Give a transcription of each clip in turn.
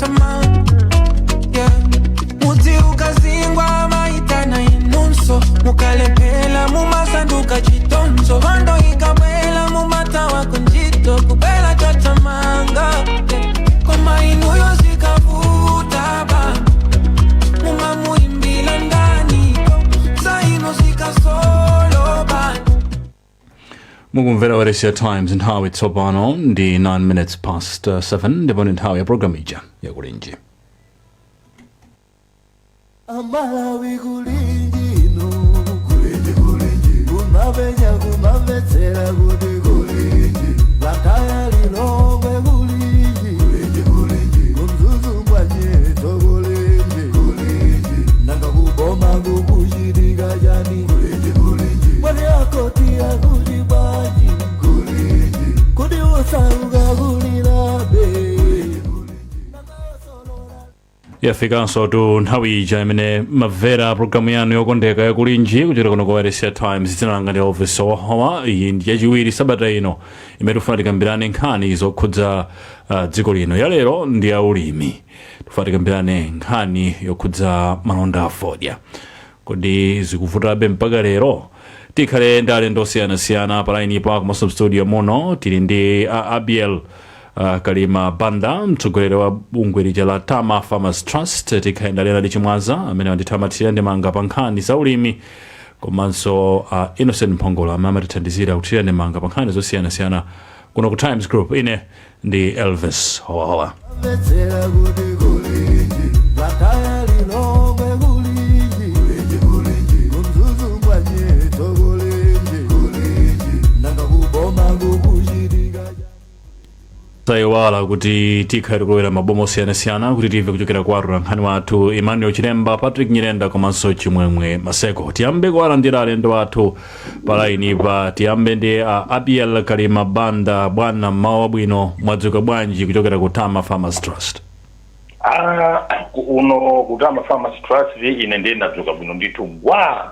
chataman. Yeah. Muti ukazingwa maitana inunso. Mukalepela mumasanduka chitonzo. Mando ikabela mumatawa kunjito. Kubela chatamanga. Koma inuyo zikavuta ba. Mumamu imbila ndani. Zaino zikasolo ba. Mukumvera Wairesi Times nthawi tsopano ndi 9 minutes past 7 ndipo nthawi ya programu ija yakulinji. Amalawi kulinji no kulinji kumavenya kumavetsera kuti kulinji vakaya lilongwe kulinji kumzuzumbwa nyeto kulinji nanga kuboma kukuchitika chani mwene akoti akuchibaji kuti usauka kulilabe. Yafikanso tu nthawi ija imene mumvera programu yanu yokondeka yakulinji kuchokera kuno kwa Wairesi Times. Dzina langa ndi Elvis Owawa. Iyi ndi yachiwiri sabata ino imene tifuna tikambirane nkhani zokhudza dziko lino. Yalero ndi yaulimi, tifuna tikambirane nkhani yokhudza malonda afodya. Kodi zikuvutabe mpaka lero? Tikhale ndi alendo osiyanasiyana palaini pa komanso studio muno tili ndi Abiel Kalima Banda, mtsogoleri wa bungwe lija la Tama Farmers Trust. Tikhaenda lera ndi Chimwaza amene andithamatira ndi manga pa nkhani za ulimi, komanso Innocent Mphongola amene amatithandizira kuthira ndi manga pa nkhani zosiyanasiyana kuno ku Times Group. Ine ndi Elvis Owawa. Taiwala kuti tikhali kulowera mabomo osiyanasiyana kuti tive kuchokera kwa atolankhani wathu Emmanuel Chilemba, Patrick Nyirenda komanso Chimwemwe Maseko. Tiyambe kuwalandira alendo wathu palaini pa. Tiyambe ndi Abiel Kalima Banda. Bwana mmawa wabwino, mwadzuka bwanji kuchokera ku Tama Farmers Trust? Uno ku Tama Farmers Trust ine ndiye ndadzuka bwino ndithu gwa.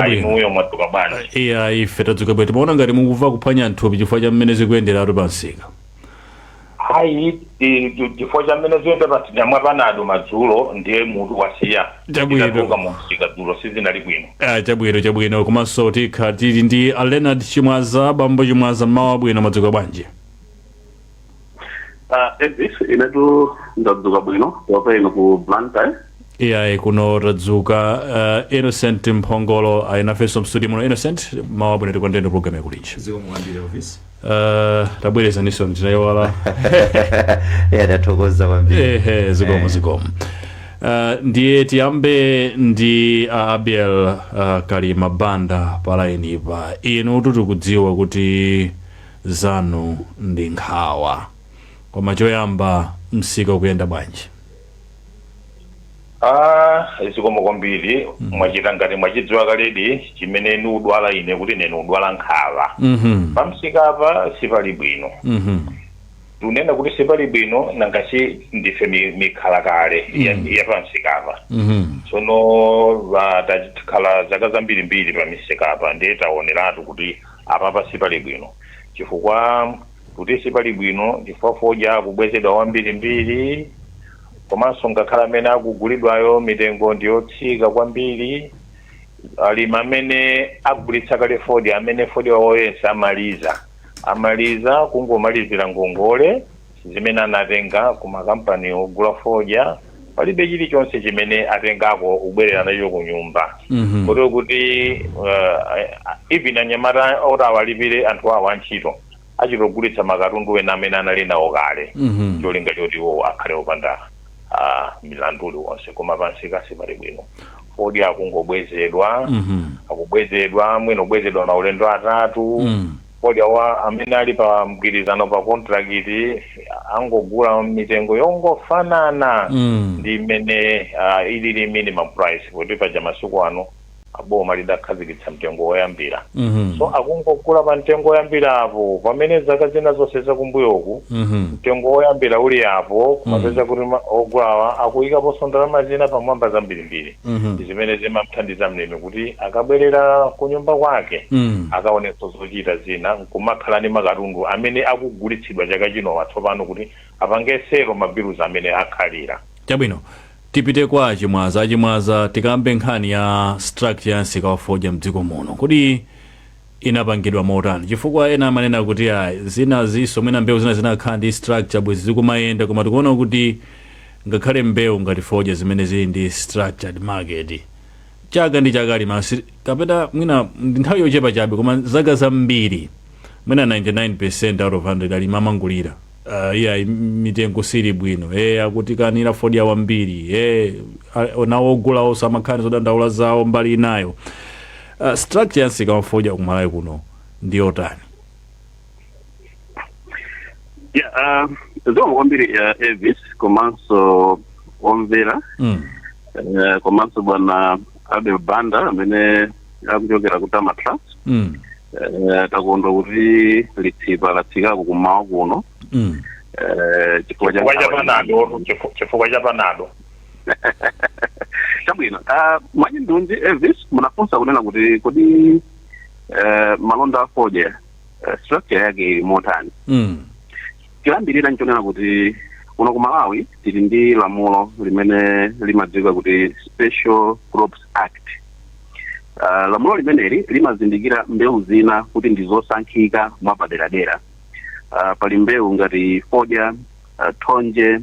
Inuyo mwadzuka bwanji? Iya, ife tadzuka bwino. Timaona ngati mukuva kuphwanya nthupi chifukwa cha mmene zikuyendera atu pansika. Hayi chifukwa cha mmene zikuyenda pati nyamwa panado madzulo ndiye mutu wasiya. Chabwino musika dzulo sizinali bwino. Chabwino komanso tikha tili ndi Leonard Chimwaza. Bambo Chimwaza, mmawa wabwino, mwadzuka bwanji? Inetu ndadzuka bwino wapa ino ku Blantyre. Iya, kuno tadzuka. Innocent Mphongolo ayinafenso mstudio muno. Innocent, mmawa wabwino, tikondeni programu yakulinji. Zikomuwambire office. Tabwereza niso ndinaiwala. Ndathokoza kwambiri. Zikomo. Ndiye tiyambe ndi Abiel Kalima Banda palaini pa. Inu tikudziwa kuti zanu ndi nkhawa, koma choyamba msika ukuyenda bwanji? Zikomo kwambiri. Mwachita ngati mwachidziwa kaledi chimene ni udwala ine kuti nene udwala nkhawa. Pamsika apa sipali bwino. Tunena kuti sipali bwino nangasi ndife mikhalakale ya pamsika apa. Sono takhala zaka zambirimbiri pamsika apa ndiye taoneratu kuti apa sipali bwino. Chifukwa kuti sipali bwino chifukwa fodya kubwezedwa wambirimbiri, komanso ngakhala amene akugulidwayo mitengo ndiyotsika kwambiri. Alimi amene agulitsa kale fodya, amene fodya wawo yense amaliza kungomalizira ngongole zimene anatenga ku makampani ogula fodya, palibe chilichonse chimene atengako ubwerera nacho ku nyumba. Kotero kuti even anyamata oti awalipire anthu awo antchito achitogulitsa makatundu ena amene anali nawo kale, cholinga choti iwo akhale opanda milandu uliwonse. Koma pansika sipali bwino. Fodya akungobwezedwa, mwina obwezedwa na ulendo atatu. Fodya amene ali pa mgwirizano pa contract angogula mitengo yongofanana ndi imene ilili minimum price, kuti paja masiku ano aboma lidakhazikitsa mtengo woyambira so akungogula pa mtengo woyambira apo pamene zaka zina zonse zakumbuyoku mtengo woyambira uli apo kumapeza kuti ogulawa akuyikaponso ndalama zina pamwamba zambirimbiri zimene zimamthandiza mlimi kuti akabwerera ku nyumba kwake akaonenso zochita zina nkumakhala ndi makatundu amene akugulitsidwa chaka chino watsopano kuti apangesero mabiruzi amene akhalira. Chabwino tipite kwa achimwaza tikambe nkhani ya structure ya msika wa fodya mdziko muno kuti inapangidwa motani, chifukwa ena amanena kuti zina ziso mwina mbewu zina zinakhala ndi structure bwezi zikumayenda koma tikuona kuti ngakhale mbewu ngati fodya zimene zili ndi structured market chaka ndi chakali masi kapena mwina ndi nthawi yochepa chabe koma zaka zambiri mwina 99% out of 100 ali mamangulira mitengo sili bwino akuti kanira fodya wambiri nawo ogula onse amakhani zodandaula zawo mbali inayo. Structure ya msika wa fodya kumalawi kuno ndi yotani? Zomwe kwambiri Elvis komanso omvera komanso bwana Abel Banda amene akuchokera ku Tamatrust takondwa kuti litsipa latsikako kumawa kuno chifukwa cha panado chabwino. Mwachindunji Elvis munafunsa kunena kuti kodi malonda a fodya structure yake ili motani. Chiyambirira nchonena kuti kuno ku Malawi tili ndi lamulo limene limadziwika kuti Special Crops Act. Lamulo limeneli limazindikira mbewu zina kuti ndizosankhika mwapaderadera. Pali mbewu ngati fodya, thonje,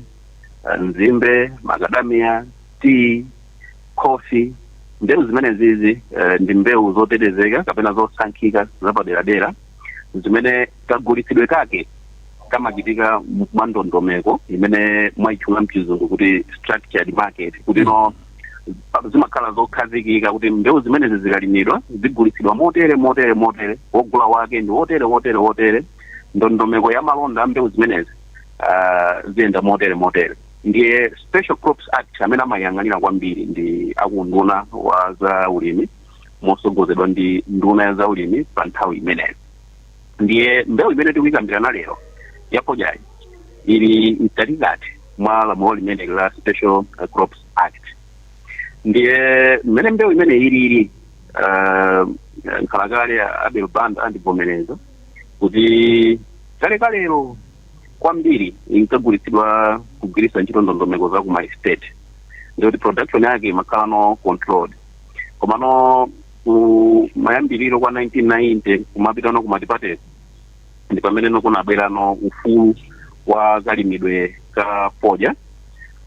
nzimbe, macadamia, tea, coffee. Mbewu zimene zizi ndi mbewu zotetezeka kapena zosankhika zapaderadera zimene kagulitsidwe kake kamachitika mwandondomeko imene mwaichunga mchizungu kuti structured market, kuti no zimakhala zokhazikika kuti mbewu zimene zikalimidwa zigulitsidwa motere wogula wake ndi wotere ndondomeko ya malonda mbewu zimenezi ziyenda motere. Ndiye Special Crops Act amene amayang'anira kwambiri ndi akunduna wa za ulimi mosogozedwa ndi nduna ya za ulimi pa nthawi imeneyo. Ndiye mbewu imene tikuyikambirana lero ya fodyayi ili mtatikati mwa lamulo limene la Special Crops Act. Ndiye mmene mbewu imene ili nkhalakale Abel Banda andivomereza kuti kalero kwambiri inkagulitsidwa kugwiritsa ntchito ndondomeko za kuma estate, ndiyo kuti production yake imakhala no controlled. Komano mayambiriro kwa 1990 kumapitano kumatipatezi ndi pamene kunabwerano ufulu wa kalimidwe ka fodya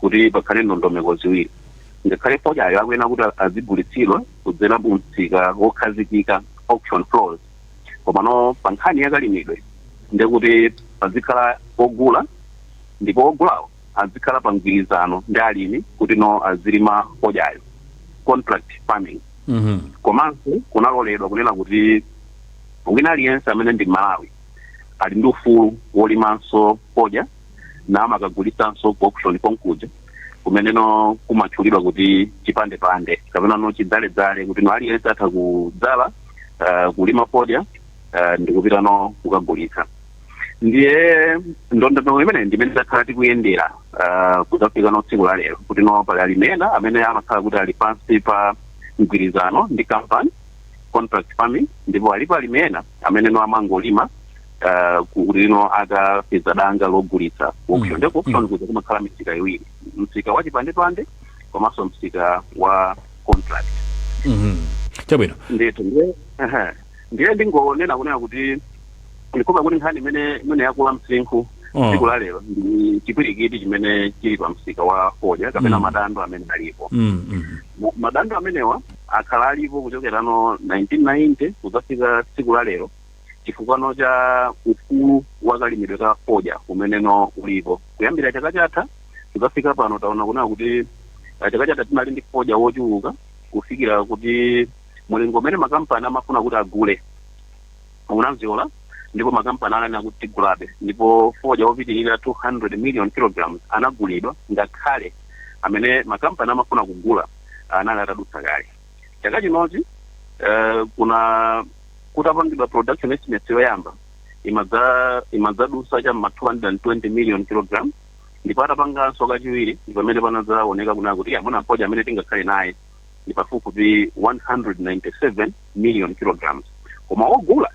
kuti pakhale ndondomeko ziwiri. Ngakhale fodyayo akuyenera kuti azigulitsidwa kudzera mu msika wokhazikika auction floors, komano pa nkhani ya kalimidwe ndiye kuti azikhala ogula ndipo ogulawo azikhala pa mgwirizano ndi alimi kuti no azilima fodyayo, contract farming. Komanso kunaloledwa kunena kuti wina aliyense amene ndi Malawi ali ndi ufulu wolimanso fodya na amakagulitsanso ku auction konkuja kumene no kumatchulidwa kuti chipandepande kapena no chidzaledzale kuti no aliyense atha kudzala kulima fodya ndi kupita no kukagulitsa. Ndiye ndondomeko imene ndimene takhala tikuyendera kuzafika no tsiku la lero kuti no pali alimena amene amakhala kuti ali pansi pa mgwirizano ndi company contract farming, ndipo alipo alimena amene no amangolima kuti no akapeza danga logulitsa auction. Ndipo auction kuza kumakhala misika iwiri, msika wa chipandepande komanso msika wa contract. Chabwino ndiye ndingonena kunena kuti ndikupa kuti nkhani imene yakula msinkhu tsiku la lero ndi chipwirikiti chimene chili pa msika wa fodya kapena madando amene alipo. Madando amenewa akhala alipo kuchokera no 1990 kuzafika tsiku la lero chifukwa cha ufulu wa kalimidwe ka fodya umene no ulipo kuyambira chaka chatha kuzafika pano. Taona kunena kuti chaka chatha tinali ndi fodya wochuluka kufikira kuti mulingo umene makampani amafuna kuti agule unamvyola, ndipo makampani ananena kuti tigulabe, ndipo fodya wopitirira 200 million kilograms anagulidwa ngakhale amene makampani amafuna kugula anali atadutsa kale. chaka chinochi kuna kutapangidwa production estimates yoyamba imadzadusa cha 220 million kilograms ndipo atapanganso kachiwiri ndipo pamene panadzaoneka kuna kuti amuna fodya amene tingakhale naye ndi pafupifupi 197 million kilograms koma ogula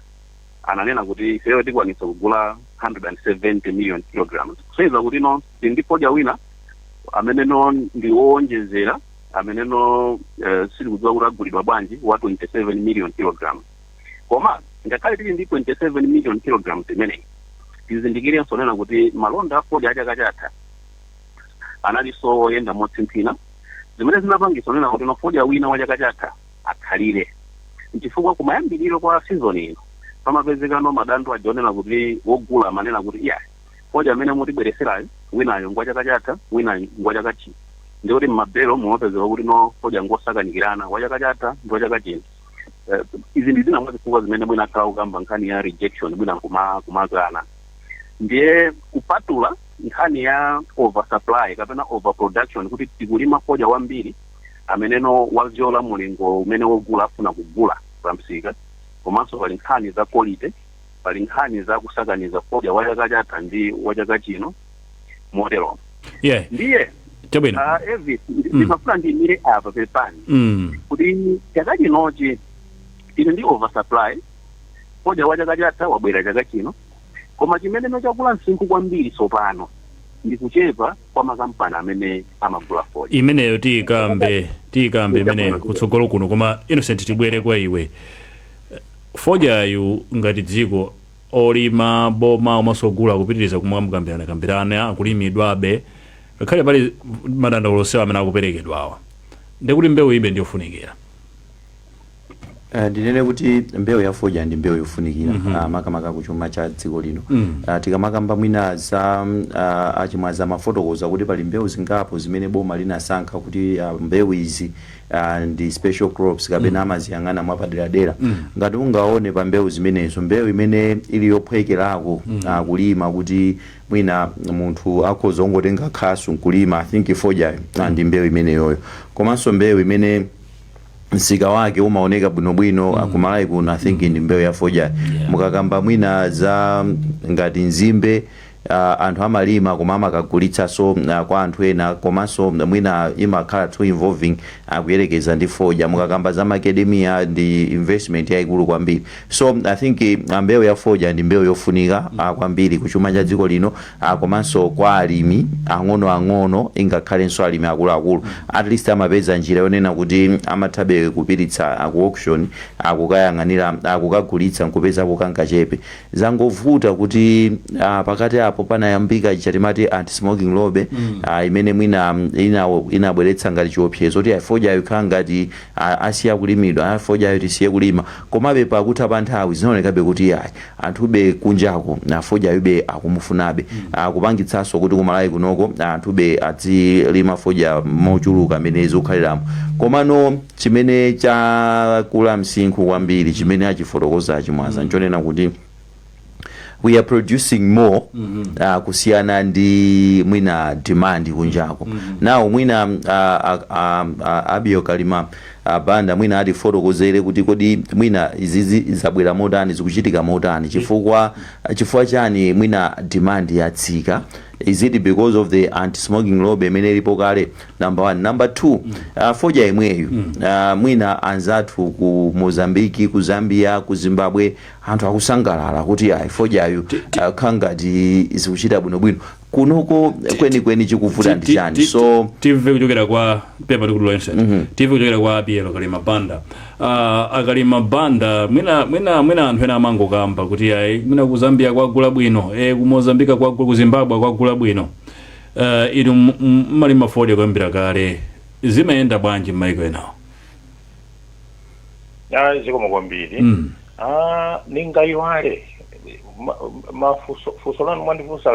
ananena kuti ifeyo tikwanisa kugula 170 million kilograms kusonyeza kuti no ndi fodya wina amene no ndi owonjezera amene no sili kudziwa kuti agulidwa bwanji wa 27 million kilograms koma ngakhale tili ndi 27 million kilograms imeneyi tizindikire sonena kuti malonda afodya achaka chatha analiso oyenda motsimphina zimene zinapangisa nena kuti nofodya wina wa chaka chatha akhalire nchifukwa kumayambiriro kwa season ino pamapezekano madandaulo ajonena kuti wogula amanena kuti fodya amene mutibwereserayo winayo ngwa chaka chatha winayo ngwa chaka chino ndikuti mmabelo mumapezeka kuti no fodya ngosakanikirana wa chaka chatha ndi wa chaka chino izi ndi zina mwa zifukwa zimene mwina akhala kukamba nkhani ya rejection mwina kumakana ndiye kupatula nkhani ya oversupply kapena overproduction kuti tikulima fodya wambiri ameneno waziola mulingo umene wogula afuna kugula pamsika komanso pali nkhani za quality pali nkhani za kusakaniza fodya wa chaka chatha ndi wa chaka chino motero ndiye chabwino Elvis ndimafuna ndimire apa pepani kuti chaka chinochi tili ndi oversupply fodya wa chaka chatha wabwera chaka chino koma chimene nochakula msinkhu kwambiri sopano ndi kuchepa kwa makampani amene amagula fodya imeneyo tiyikambe imene kutsogolo kuno koma Innocent tibwere kwa iwe fodyayu ngati dziko olima boma omasogula kupitiriza kumwamukambirana akulimidwabe ngakhale pali madandaulo onsewa amene akuperekedwawa ndikuti mbewu ibe ndiyofunikira ndinene kuti mbewu ya fodya ndi mbewu yofunikira makamaka kuchuma cha dziko lino tikamakamba mwina za achimwaza mafotokoza kuti pali mbewu zingapo zimene boma linasankha kuti mbewu izi ndi special crops kapena amaziyang'ana mwapaderadera ngati ungaone pa mbewu zimenezo mbewu imene ili yophwekerako kulima kuti mwina munthu akhoza ongotenga khasu nkulima I think fodya ndi mbewu imeneyoyo komanso mbewu imene msika wake umaoneka bwinobwino akumalayi kuno I think ndi mbewu ya fodya mukakamba mwina za ngati nzimbe anthu amalima koma amakagulitsa so kwa anthu ena komanso mwina imakhala too involving akuyerekeza ndi fodya mukakamba za academia ndi investment yaikulu kwambiri so I think mbewu ya fodya ndi mbewu yofunika kwambiri kuchuma cha dziko lino komanso kwa alimi ang'ono ingakhalenso alimi akuluakulu at least amapeza njira yonena kuti amathabe kupititsa ku auction akukayang'anira akukagulitsa nkupeza kukankachepe zangovuta kuti pakati apo panayambika chatimati anti-smoking lobby imene mwina inabweretsa ngati chiopsezo kuti fodya yikhala ngati asiya kulimidwa fodya yo tisiye kulima komabe pakutha pa nthawi zinaonekabe kuti anthube kunjako fodya yube akumufunabe kupangitsanso kuti kumalayi kunoko anthube azilima fodya mochuluka amene zikukhaliramo komano chimene chakula msinkhu kwambiri chimene achifotokoza achimwaza nchonena kuti we are producing more kusiyana ndi mwina demand kunjako now mwina Abiyo Kalima banda mwina ati fotokozere kuti kodi mwina izizi zabwera motani zikuchitika motani chifukwa chani mwina demand yatsika is it because of the anti-smoking lobby imene ilipo kale number 1 number 2 fodya imweyu mwina anzathu ku Mozambique ku Zambia ku Zimbabwe anthu akusangalala kuti fodyayu khangati zikuchita bwinobwino kunoko kweni chikuvuta ndi chani so TV kuchokera kwa pepa tikulu Innocent TV kuchokera kwa Abiyo Kalima banda akalima banda mwina anthu ena amangokamba kuti mwina ku Zambia kwagula bwino ku Mozambique kwagula ku Zimbabwe kwagula bwino inu malima fodya kwambira kale zimayenda bwanji m'maiko enawo zikomo kwambiri ningayiwale mafuso lanu mwandifunsa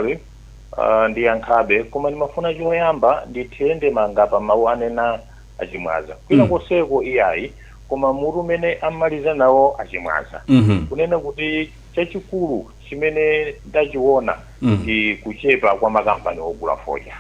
ndi yankhabe koma ndimafuna choyamba ndithende mangapa mawu anena achimwaza kwina koseko iyayi koma mutu umene amaliza nawo achimwaza kunena kuti chachikulu chimene ndachiona ndi kuchepa kwa makampani ogula fodya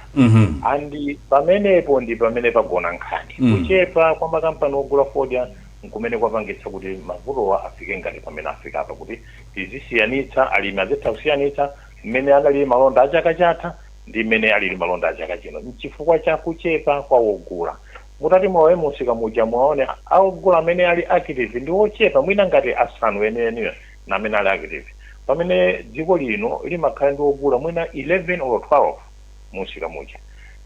andi pamenepo ndi pamene pagona nkhani kuchepa kwa makampani ogula fodya nkumene kwapangitsa kuti mavutowa afike ngati pamene afika apa kuti tizisiyanitsa alimi azetha kusiyanitsa mmene analili malonda achaka chatha ndi mmene alili malonda achaka chino nchifukwa cha kuchepa kwa wogula. Mutati mwawe musika muja mwaone awogula amene ali active ndi ochepa mwina ngati asanu enieniyo na amene ali active, pamene dziko lino limakhala ndi wogula mwina 11 or 12 musika muja.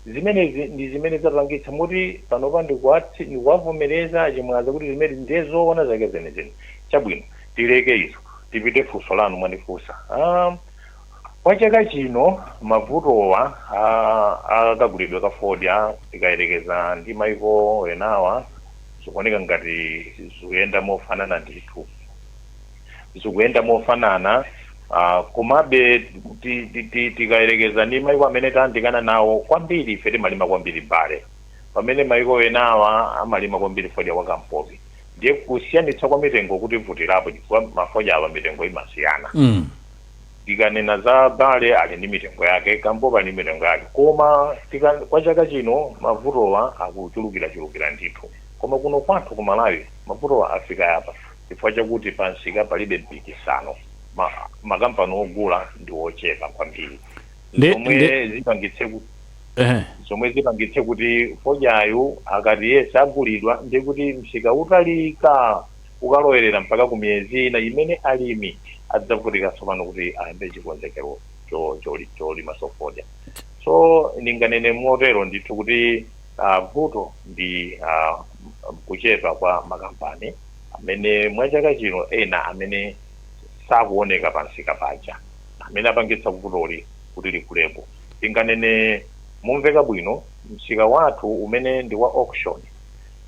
Zimenezi ndi zimene zapangitsa muti panopa ndikuwavomereza achimwaza kuti zimene ndezoona zake zenezene. Chabwino tileke izo tipite funso lanu mwandifunsa. Kwa chaka chino mavutowa akagulidwe ka fodya tikayerekeza ndi maiko enawa zikuoneka ngati zikuyenda mofanana ndithu, zikuyenda mofanana. Komabe tikayerekeza ndi maiko amene tandikana nawo kwambiri ife timalima kwambiri bale, pamene maiko enawa amalima kwambiri fodya kwa kampopi. Ndiye kusiyanitsa kwa mitengo kuti vutirapo chifukwa mafodya apa mitengo imasiyana. Tikanena za bale ali ndi mitengo yake, kampopi ali ndi mitengo yake, koma kwa chaka chino mavutowa akuchulukira ndithu. Koma kuno kwathu ku Malawi mavutowa afika apa chifukwa chakuti pansika palibe mpikisano, makampani ogula ndi ochepa kwambiri. Zomwe zipangitse kuti fodyayo akati yese agulidwa ndi kuti msika utalika ukalowerera mpaka ku miyezi ina imene alimi adzavutika tsopano kuti ayambe chikonzekero cholima fodya. So ndinganene motero ndithu kuti vuto ndi kuchepa kwa makampani amene mwachaka chino ena amene sakuoneka pansika paja amene apangitsa vutoli kuti likulepo. Ndinganene mumveka bwino msika wathu umene ndi wa auction.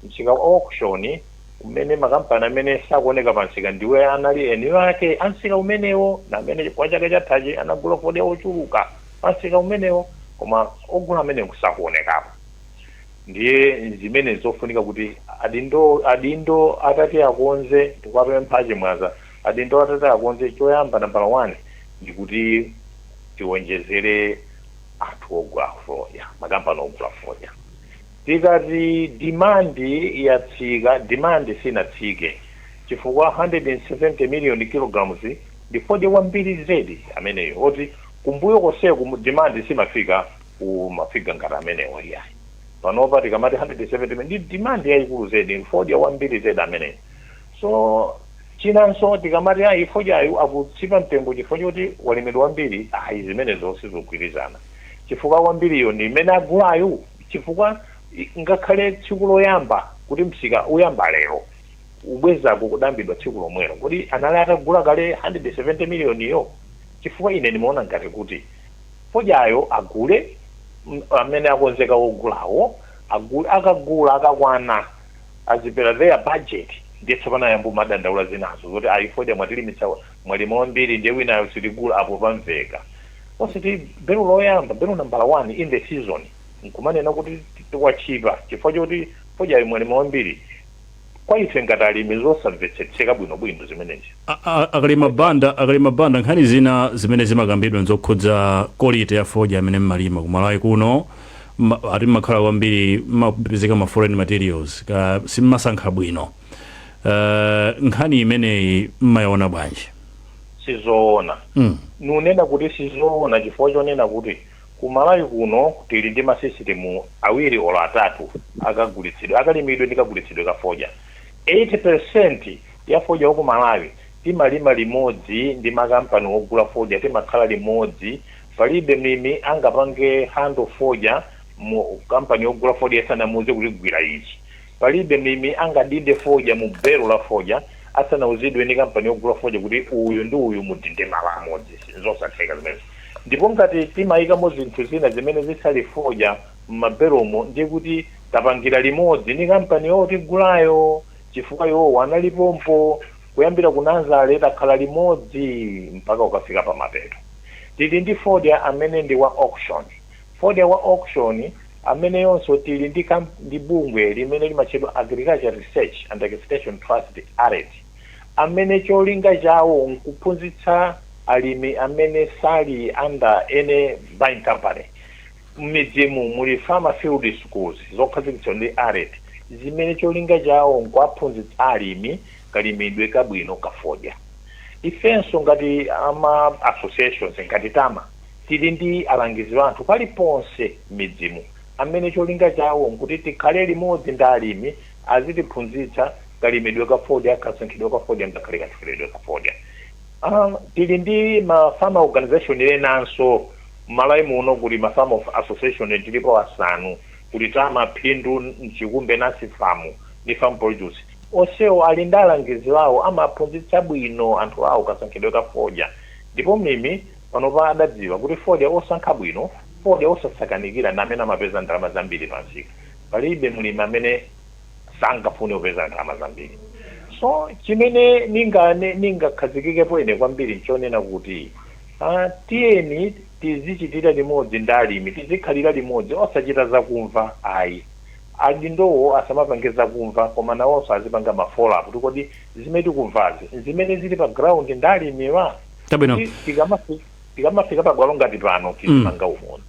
Msika wa auction umene makampani amene sakuoneka pansika ndiwe anali eni wake ansika umenewo na amene kwa chaka chathachi anagula fodya ochuluka pansika umenewo, koma ogula amene kusakuonekapo. Ndiye zimene zofunika kuti adindo atati akonze tikwapempha achimwaza adindo atati akonze choyamba nambala 1 ndikuti tiwonjezere anthu ogula fodya, makampani ogula fodya. Tikati demand yatsika, demand sinatsike chifukwa 170 million kilograms ndi fodya wambiri zedi ameneyo oti kumbuyo koseku demand simafika umafika ngati amenewo yayi. Panopa tikamati 170 million ndi demand yayikulu zedi fodya wambiri zedi ameneyo. So chinanso tikamati fodyayo akutsipa mtengo chifukwa choti walimidwa wambiri zimenezo sizigwirizana. Chifukwa wambiriyo ndi imene agulayo, chifukwa ngakhale tsiku loyamba kuti msika uyamba lero ubwezako kudambidwa tsiku lomwelo kuti anali atagula kale 170 million iyo. Chifukwa ine ndimaona ngati kuti fodyayo agule amene akonzeka ogulawo akagula akakwana azipera their budget ndiye tsopano ayambo madandaula zinazo kuti fodya mwatilimitsa mwalima wambiri ndiye winayo sitigula apo pamveka. Ositi belo loyamba belo nambala 1 in the season nkumanena kuti wachipa chifukwa choti fodyayo mwalima wambiri kwa ife ngati alimi zosamvetsetseka bwinobwino zimenezi. Akalima banda nkhani zina zimene zimakambidwa nzokhudza quality ya fodya amene mmalima ku Malawi kuno ati makhala kwambiri mapezeka ma foreign materials simmasankha bwino. Nkhani imeneyi mmayiona bwanji? Sizoona. Nunena kuti sizoona chifukwa chonena kuti ku Malawi kuno tili ndi masystem awiri ola atatu akagulitsidwe akalimidwe ndi kagulitsidwe ka fodya. 80% ya fodya ku Malawi timalima limodzi ndi makampani ogula fodya timakhala limodzi, palibe mlimi angapange handle fodya mu kampani ogula fodya asanamuze kuligwira ichi. Palibe mlimi angadinde fodya mu belo la fodya asanauzidwe ndi kampani ogula fodya kuti uyu ndi uyu mudinde mala amodzi. Zosatheka zimene. Ndipo ngati timayikamo zinthu zina zimene zisali fodya m'mabelomo ndi kuti tapangira limodzi ndi kampani yotigulayo chifukwa yowo analipompo kuyambira kunazale takhala limodzi mpaka ukafika pa mapeto. Tili ndi fodya amene ndi wa auction. Fodya wa auction amene yonso tili ndi bungwe limene limatchedwa Agriculture Research and Extension Trust ARET amene cholinga chawo nkuphunzitsa alimi amene sali under any buying company. Mmidzimu muli farmer field schools zokhazikitsidwa ndi ARET zimene cholinga chawo nkuaphunzitsa alimi kalimidwe kabwino kafodya. Ifenso ngati ama associations ngati tama tili ndi alangizi anthu paliponse midzimu amene cholinga chawo nkuti tikhale limodzi ndi alimi azitiphunzitsa kalimidwe kafodya kasankhidwe kafodya ngakhale kachifiridwe kafodya. Tili ndi ma farmer organization enanso malai muno kuli ma farmer association tilipo asanu kuli tama phindu mchikumbe nasi famu ni farm produce onsewo ali ndi alangizi awo amaphunzitsa bwino anthu awo kasankhidwe kafodya. Ndipo mlimi panopa adadziwa kuti fodya osankha bwino fodya osasakanikira na amene amapeza ndalama zambiri pansika. Palibe mlimi amene sangafune kupeza ndalama zambiri. So chimene ningakhazikikepo ine kwambiri nchonena kuti tiyeni tizichitira limodzi ndi alimi tizikhalira limodzi osachita zakumva ayi. Adindowo asamapange zakumva koma nawonso azipanga ma-follow up kuti zimene tikumvazi zimene zili pa ground ndi alimiwa. Tikamafika pabwalo ngati pano tizipanga umoni.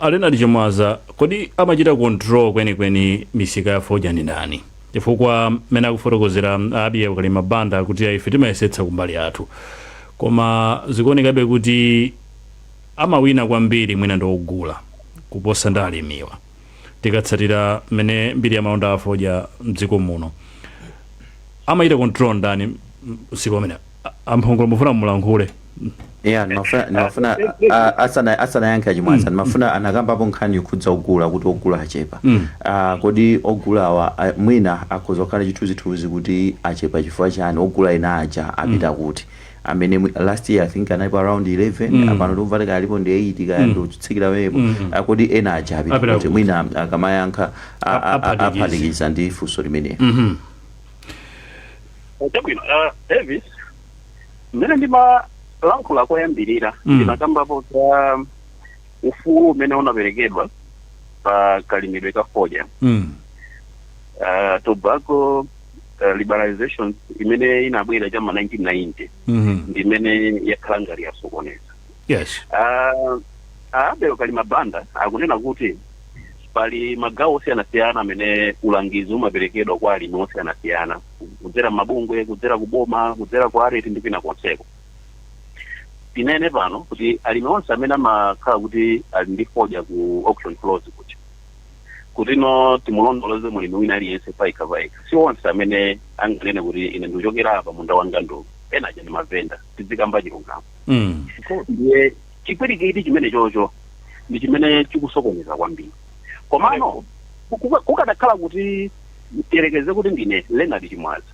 Alena Chimwaza, kodi amachita control kwenikweni misika ya fodya ndi ndani? Chifukwa mmene akufotokozera abiya ukalima banda kuti ife timayesetsa kumbali athu koma zikuonekabe kuti amawina kwambiri mwina ndi ogula kuposa ndi alimiwa tikatsatira mmene mbiri ya malonda a fodya mdziko muno. Amachita control ndani usiku amene amphongolo mufuna mulankhule? Yeah, nimafuna asana yankha Chimwaza nimafuna anakambapo nkhani yokhudza ogula kuti ogula achepa. Kodi ogulawa mwina akhozokhala chithunzithunzi kuti achepa chifukwa chani ogula ena aja apita kuti amene last year I think anaipo around 11 apano tumvatika alipo ndi 8 kaya ndotsikira wepo kodi ena aja apita kuti mwina akamayankha aphatikiza ndi funso limene. Davis mmene ndima lankhula koyambirira ndinakambapo za ufulu umene unaperekedwa pa kalimidwe ka fodya. Tobacco liberalization imene inabwera chama 1990 ndimene yakhala ngati yasokoneza. Yes. Abel kalima banda akunena kuti pali magawo osiyanasiyana amene ulangizi umaperekedwa kwa alimi osiyanasiyana kudzera mabungwe kudzera kuboma kudzera kwa areti ndi kwina konseko. Tinene pano kuti alimi onse amene amakhala kuti ali ndi fodya ku auction clause kuti no timulondoloze mulimi wina aliyense paika si onse amene anganene kuti ine ndikuchokera apa munda wanga ndo ena aja ndi mavenda tizikamba chilungamo. Ndiye chipwirikiti chimene chocho ndi chimene chikusokoneza kwambiri. Komano kukadakhala kuti tiyerekeze kuti ndine Leonard Chimwaza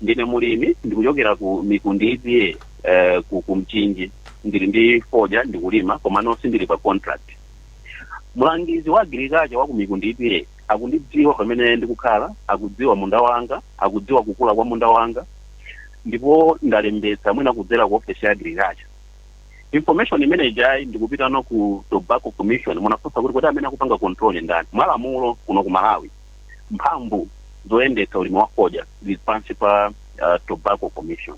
ndine mulimi ndikuchokera ku Mikundizi ku Mchinji ndili ndi fodya ndikulima komano sindili pa contract. Mulangizi wa agriculture wa ku Mikundizi akundidziwa pamene ndikukhala akudziwa munda wanga akudziwa kukula kwa munda wanga ndipo ndalembetsa mwina kudzera ku office ya agriculture. Information imene jayi ndikupita no ku Tobacco Commission munafunsa kuti amene akupanga control ndani malamulo kuno ku Malawi mphamvu zoyendetsa ulimi wa fodya zili pansi pa Tobacco Commission.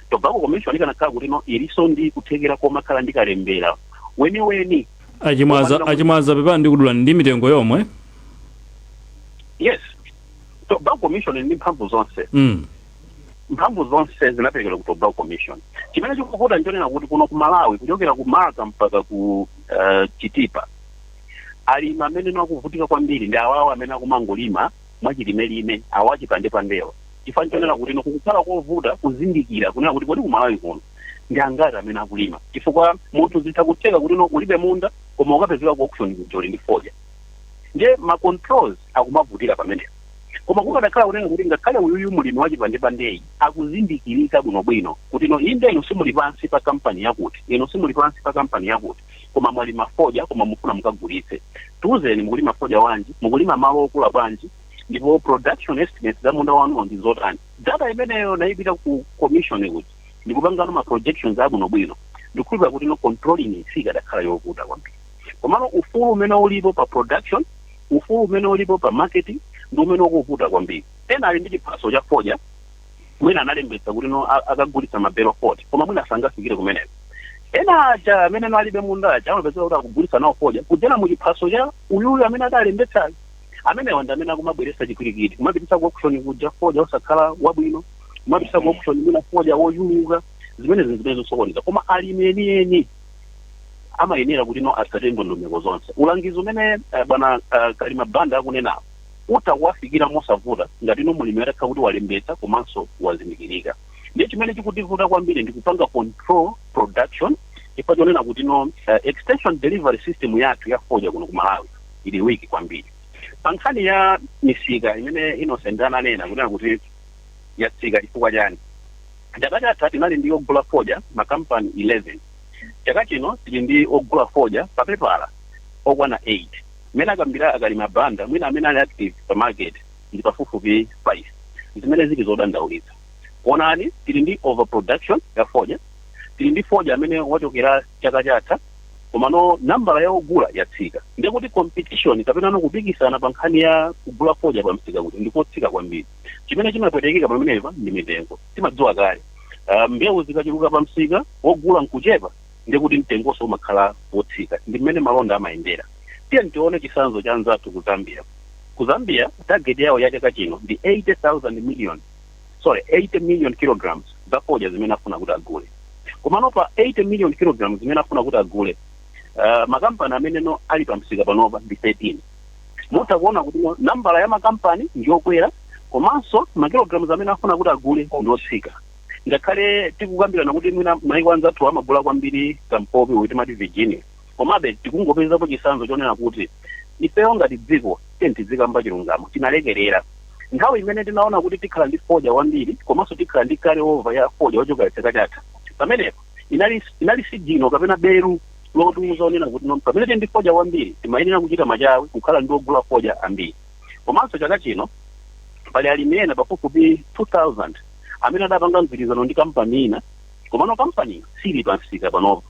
Tobacco Commission ikanakhala kuti no iliso ndi kuthekera komakhala ndikalembera weni Achimwaza pepa ndikudula ndi mitengo yomwe. Yes. Tobacco Commission ndi mphamvu zonse. Mphamvu zonse zinaperekedwa ku Tobacco Commission. Chimene chikukuta nchonena kuti kuno ku Malawi kuchokera ku Maka mpaka ku Chitipa alimi amene nakuvutika kwambiri ndi awawo amene akumangolima mwachilime awachipande pandewa. Chifukwa nchonena kuti kukukhala kovuta kuzindikira kunena kuti kodi ku Malawi kuno ndi angati amene akulima. Chifukwa munthu zitakuteka kuti ulibe munda koma ukapezeka ku auction kujoli ndi fodya. Nje ma controls akumavutika pamenepo. Koma kukadakhala kunena kuti ngakhale uyu mulimi wachipande pandeyi akuzindikirika bwinobwino kuti inde ino simuli pansi pa kampani yakuti ino simuli pansi pa kampani yakuti koma mwalima fodya koma mufuna mukagulitse tuzeni mukulima fodya wanji mukulima malo okula bwanji ndipo production estimates za munda wanu ndi zotani. Data imeneyo naipita ku commission kuti ndikupangano ma projections abwinobwino ndikukhulupirira kuti no controlling ifika dakhala yovuta kwambiri. Komano ufulu umene ulipo pa production ufulu umene ulipo pa marketing ndi umene ukuvuta kwambiri. Ena ali ndi chiphaso cha fodya mwina analembetsa kuti no akagulitsa mabelo 40 koma mwina sangafikire kumeneko. Ena aja amene alibe munda aja amapezeka kuti akugulitsa nawo fodya kudzera mu chiphaso cha uyuyu amene adalembetsa amene wanda amene akumabweresa chikwirikiti kumapitisa ku auction kuja foja osakhala wabwino kumapitisa ku auction mwina foja woyuluka zimene zosokoneza koma alimi amayenera kuti no asate ndondomeko zonse ulangizo umene bwana Kalima Banda akunena utawafikira mosavuta ngati no mulimi atakha kuti walembetsa komanso wazindikirika ndiye chimene chikutivuta kwambiri ndikupanga control production ipatonena kuti no extension delivery system yathu ya foja kuno ku Malawi ili wiki kwambiri pankhani ya misika imene Innocent ananena kunena kuti yatsika chifukwa chani chaka chatha tinali ndi ogula foja makampani 11 chaka chino tili ndi ogula foja papepala okwana 8 mene akambira Akalima Banda mwina amene ali active pa market ndi pafupifupi 5 zimene zili zodandaulitsa onani tili ndi overproduction ya foja tili ndi foja amene wachokera chaka chatha komano nambala ya ogula yatsika ndiye kuti competition kapena no kupikisana pa nkhani ya kugula foja pa msika kuti ndikotsika kwambiri chimene chimapwetekeka pamenepa ndi mitengo timadziwa kale mbewu zikachuluka pa msika wogula nkuchepa ndiye kuti mtengonso umakhala wotsika ndi mmene malonda amayendera tiye ntione chisanzo cha anzathu ku Zambia target yawo ya chaka chino ndi 80 million kilograms za foja zimene afuna kuti agule komano pa 80 million kilograms zimene afuna kuti agule makampani amene no ali pa msika panopa ndi 13 mutakuona kuti nambala ya makampani ndiyokwera komanso makilograms amene afuna kuti agule ndiotsika ngakhale tikukambirana kuti mwina maiko anzathu amagula kwambiri kampopi kuti mati Virginia komabe tikungopezapo chisanzo chonena kuti ifeyo ngati dziko tizikamba chilungamo tinalekerera nthawi imene tinaona kuti tikhala ndi foja wambiri komanso tikhala ndi carry over ya foja wachokera chaka chatha pamenepo inali sijino kapena beru lotiuza onena kuti pamene tili ndi foja wambiri timayenera kuchita machawi kukhala ndi ogula foja ambiri komanso chaka chino pali alimi ena pafupifupi 2000 amene adapanga mgwirizano ndi kampani ina komano kampani sili pa msika panopo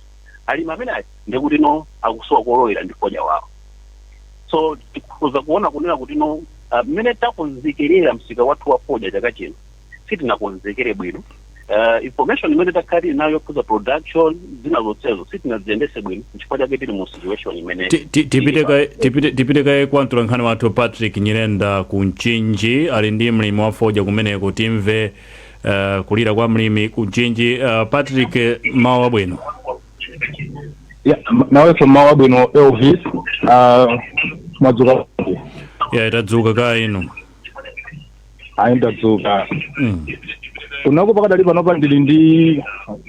alimi amene ndikuti no akusowa kolowera ndi foja wawo so tikuza kuona kunena kuti no mmene takonzekerera msika wathu wa foja chaka chino sitinakonzekere bwino information imene takhali nayo kuza production zina zonsezo sitinaziyendese bwino chifukwa chake tili mu situation imene tipite kaye kwantura nkhani wathu Patrick Nyirenda ku Mchinji ali ndi mlimi wa foja kumeneko timve kulira kwa mlimi ku Mchinji. Patrick, mawu abwino. Naweso mawu abwino Elvis mwadzuka tadzuka ka ino ndadzuka kunako pakadali panopa ndili ndi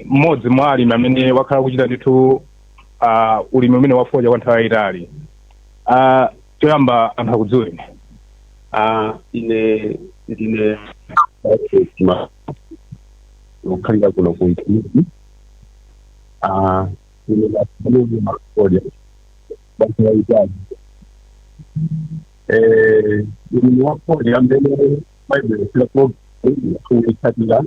mmodzi mwa alimi amene wakhala kuchita ndithu ulimi umene wafoja kwa nthawi yayitali choyamba anthu akudziweni ine ukhalira kuno ku Mchinji ine lafunuzi mafoja basi yayitali ulimi wafoja amene maibelesera kuikatira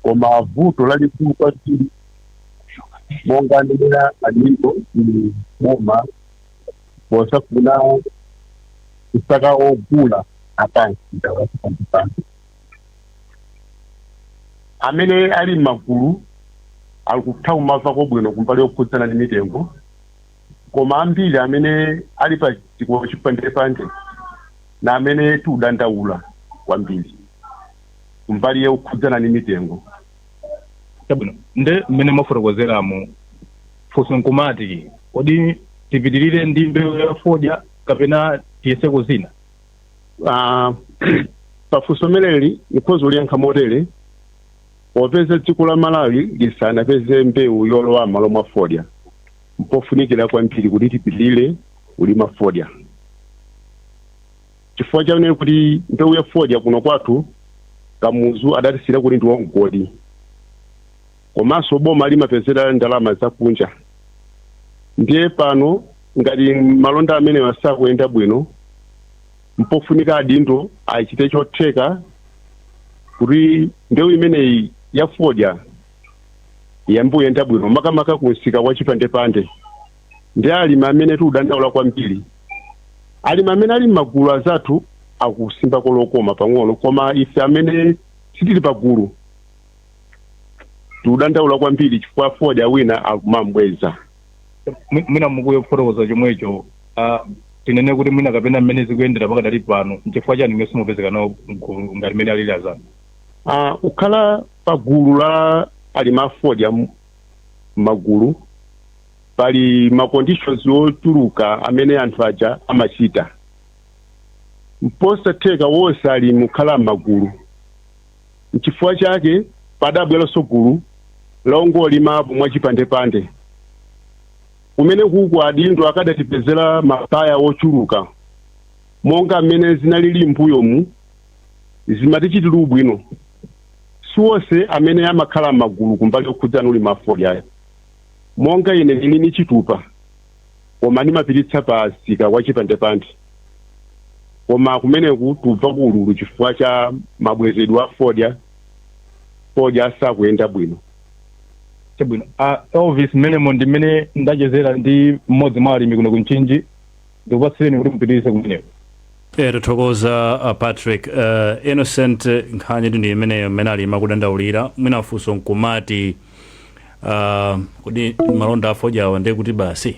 koma vuto lalikulu kwatiri monga ndera aliko boma posafuna kusaka ogula apansi amene ali magulu alikuthawu mava kobwino kumbali okhudzana ndi mitengo koma ambiri amene ali pa chiko chipandepande na amene tiudandaula kwambiri kumbali ya ukhudzana ndi mitengo chabwino nde mmene mafotokozeramo funso nkumati kodi tipitirire ndi mbewu ya foja kapena tiyeseko zina pafunso meleli ikhozo liyankha motere popeza dziko la Malawi lisanapeze mbewu yolowa malo mwa foja mpofunikira kwambiri kuti tipitirire ulima foja chifukwa chaone kuti mbewu ya foja kuno kwathu kamuzu adatisira kuti ndi wamgodi komanso boma limapezera ndalama zakunja ndiye pano ngati malonda amene wasakuyenda bwino mpofunika adindo achite chotheka kuti mbewu imeneyi ya foja yambuyenda bwino makamaka kunsika kwa chipandepande ndi alimi amene tiudandaula kwambiri alimi amene ali magulu azathu akusimba kolokoma pang'ono koma ife amene sitili pagulu tiudandaula kwambiri chifukwa foja wina akumambweza mwina mukuyo kufotokoza chomwecho tinene kuti mwina kapena mmene zikuyendera pakadali pano nchifukwa chani ngesi mupezeka nawo ngati mmene alili azanu. Ukhala pagulu la alimafodya magulu pali ma conditions otuluka amene anthu aja amachita mposatheka wonse ali mukhala magulu nchifukwa chake padabweranso gulu longolimapo mwachipandepande kumene kuku adindo akadatipezera mapaya ochuluka monga mmene zinalili mbuyomu zimatichitira ubwino siwonse amene amakhala magulu kumbali okhudzana uli mafodya aya monga ine lini chitupa koma ndimapiritsa pa sika kwa chipandepande koma kumeneku tubva kululu chifukwa cha mabwezedwe a fodya asakuyenda bwino. Chabwino Elvis mmene ndimene ndachezera ndi mmodzi mwa alimi kuno kunchinji ndikupatsireni kuti mupitirize kumeneko. Tathokoza Patrick. Innocent nkhani ndi imeneyo mmene alima kudandaulira mwina funso nkumati kuti malonda afodya awa ndi kuti basi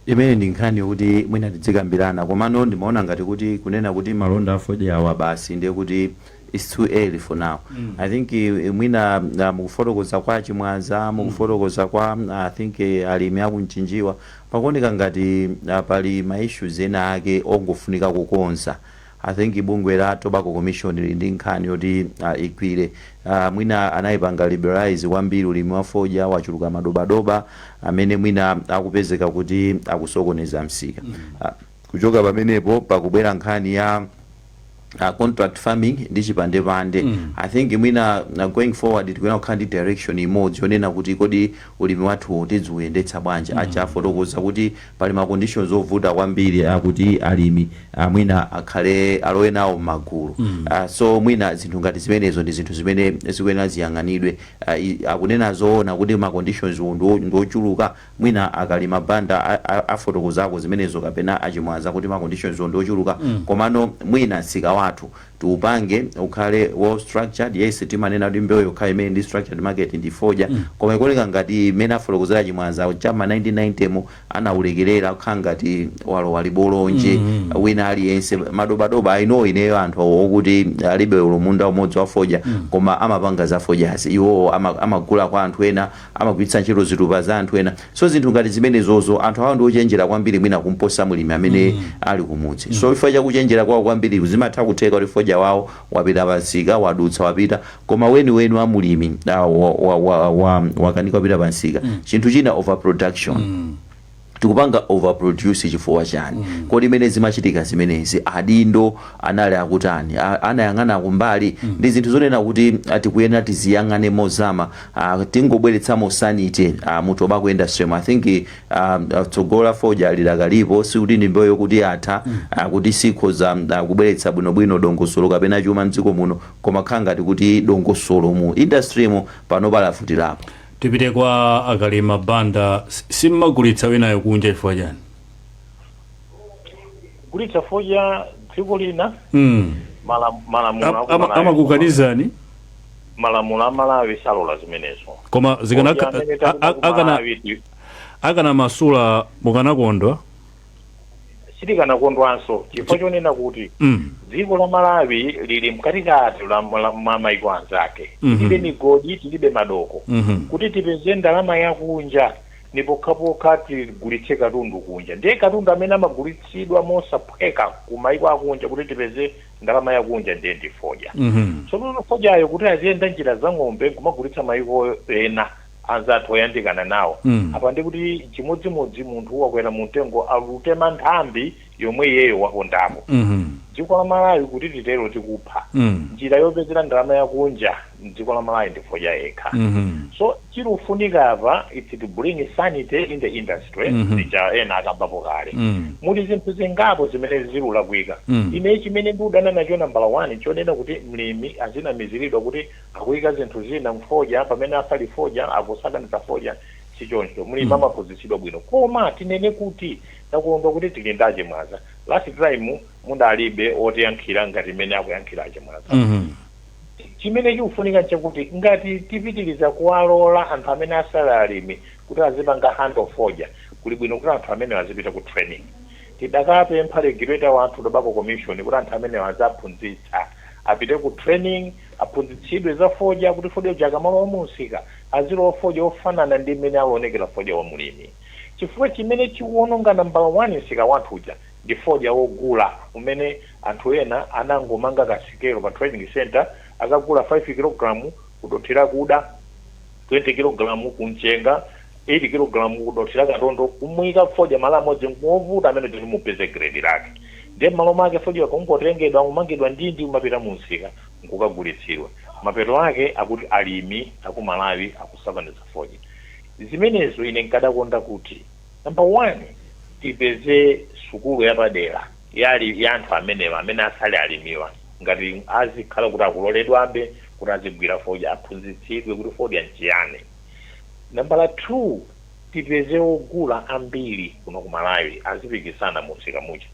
imene ndi nkhani kuti mwina tidzikambirana komano ndimaona ngati kuti kunena kuti malonda afodya awa basi ndiye kuti it's too early for now. I think mwina mukufotokoza kwa Chimwaza mukufotokoza kwa I think alimi akunchinjiwa pakuoneka ngati pali ma issues ena ake ongofunika kukonza. I think bungwe la Tobacco Commission ndi nkhani yoti ikwire mwina anayipanga liberalize kwambiri ulimi wa fodya wachuluka madobadoba amene mwina akupezeka kuti akusokoneza msika. Kuchoka pamenepo pakubwera nkhani ya contract farming ndi chipandepande. I think mwina going forward tikuyena kukhandi direction imodzi yonena kuti kodi ulimi wathu tidziuyendetsa bwanji achafotokoza kuti pali ma conditions ovuta kwambiri akuti alimi mwina akhale alowe nawo magulu. So mwina zinthu ngati zimenezo ndi zinthu zimene zikuyenera ziyang'anidwe. Akunena zoona kuti ma conditions ndochuluka mwina akalima banda afotokozako zimenezo kapena Achimwaza kuti ma conditions ndochuluka komano mwina sika watu tuupange ukhale well structured. Yes timanena kuti mbewu yokha imene ndi structured market ndi fodya koma ikuoneka ngati imene afotokozera Chimwaza chama 1990 mo anaulekerera kukhala ngati walibolonje wina aliyense madobadoba. I know ineyo anthu okuti alibe ulumunda umodzi wa fodya koma amapanga za fodyazi iwo amagula kwa anthu ena amagwiritsa ntchito zitupa za anthu ena. So zinthu ngati zimenezozo anthu awo ndi ochenjera kwambiri mwina kumposa mulimi amene ali kumudzi. So chifukwa chakuchenjera kwawo kwambiri zimatha kutheka kuti fodya wawo wapita pansika wadutsa wapita koma weni wa mulimi wakanika wapita pansika. Chinthu china overproduction. Tikupanga overproduce chifukwa chani kodi imene zimachitika zimenezi adindo anali akutani anayang'ana kumbali ndi zinthu zonena kuti tikuyena tiziyang'ane mozama tingobweretsamo sanity mu tobacco industry. I think tsogola fodya lidakalipo sikuti ndi mbewu yokuti atha kuti sikhoza kubweretsa bwinobwino dongosolo kapena chuma mdziko muno koma khala ngati kuti dongosolo mu industry mu pano palafutirapo. Tipite kwa akalima banda simmagulitsa winayo kunja chifukwa chani? Kulitsa fodya dziko lina malamulo amakukanizani malamulo amalawi salola zimenezo koma akana masula mukanakondwa sitikanakondwanso chifukwa chonena kuti dziko la Malawi lili mkatikati mwa maiko anzake. Tilibe migodi tilibe madoko kuti tipeze ndalama yakunja nipokhapoka tigulitse katundu kunja ndiye katundu amene amagulitsidwa mosaphweka ku maiko akunja kuti tipeze ndalama yakunja ndiye ndi fodya. So fodyayo kuti aziyenda njira za ng'ombe kumagulitsa maiko ena anzathu oyandikana nawo apa ndi kuti chimodzimodzi munthu wakwera mtengo alutema nthambi yomwe iyeyo wapondapo. Dziko la Malawi kuti titero tikupha njira yopezera ndalama yakunja dziko la Malawi ndi fodya yekha. So chirufunika apa it's to bring sanity in the industry ndicha ena akambapo kale muli zinthu zingapo zimene zilulakwika. Ine chimene ndudana nacho nambala 1 chonena kuti mlimi azinamiziridwa kuti akuyika zinthu zina mfodya pamene afali fodya akusakanisa fodya sichoncho mlimi amaphunzitsidwa bwino koma tinene kuti takuomba kuti tilinda Achimwaza last time mundalibe otiyankhira ngati imene akuyankhira Achimwaza. Chimene chikufunika chakuti ngati tipitiriza kuwalola anthu amene asali alimi kuti azipanga hand of fodya kuli bwino kuti anthu amene azipita ku training tidakapempha regulator wathu tobacco commission kuti anthu amene azaphunzitsa apite ku training aphunzitsidwe za fodya kuti fodya jakamalo wamusika azilowa fodya ofanana ndi mmene aonekera fodya wa mulimi chifukwa chimene chiwononga namba 1 msika wathu uja ndi fodya wogula umene anthu ena anangomanga kasikelo pa training center akagula 5 kg kudothera kuda 20 kg kumchenga 80 kg kudothera katondo kumwika fodya mala amodzi ngovuta amene tilimupeze grade lake ndi malo make fodya kungotengedwa kumangidwa ndi umapita musika nkukagulitsidwa mapeto ake akuti alimi akumalawi akusakaniza fodya zimenezo ine nkadakonda kuti number 1 tipeze sukulu yapadera ya anthu amene asali alimiwa ngati azikhala kuti akuloledwabe kuti azigwira fodya aphunzitsidwe kuti fodya nchiyani number 2 tipeze ogula ambiri kuno kumalawi azipikisana musika mucha